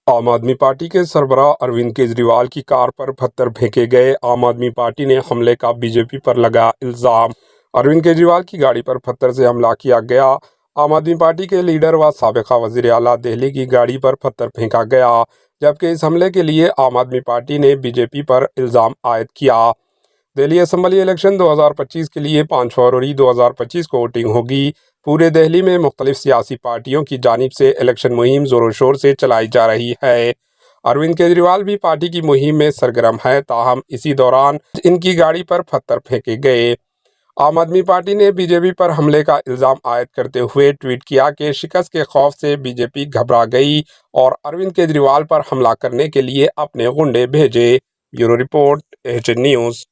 आम आदमी पार्टी के सरबराह अरविंद केजरीवाल की कार पर पत्थर फेंके गए। आम आदमी पार्टी ने हमले का बीजेपी पर लगा इल्जाम। अरविंद केजरीवाल की गाड़ी पर पत्थर से हमला किया गया। आम आदमी पार्टी के लीडर व साबिका वजीर आला दिल्ली की गाड़ी पर पत्थर फेंका गया, जबकि इस हमले के लिए आम आदमी पार्टी ने बीजेपी पर इल्जाम आयद किया। दिल्ली असेंबली इलेक्शन 2025 के लिए 5 फरवरी 2025 को वोटिंग होगी। पूरे दिल्ली में मुख्तलिफ सियासी पार्टियों की जानिब से इलेक्शन मुहिम जोरों शोर से चलाई जा रही है। अरविंद केजरीवाल भी पार्टी की मुहिम में सरगर्म है, ताहम इसी दौरान इनकी गाड़ी पर पत्थर फेंके गए। आम आदमी पार्टी ने बीजेपी पर हमले का इल्जाम आयद करते हुए ट्वीट किया कि शिकस्त के खौफ से बीजेपी घबरा गई और अरविंद केजरीवाल पर हमला करने के लिए अपने गुंडे भेजे। Bureau report, H news.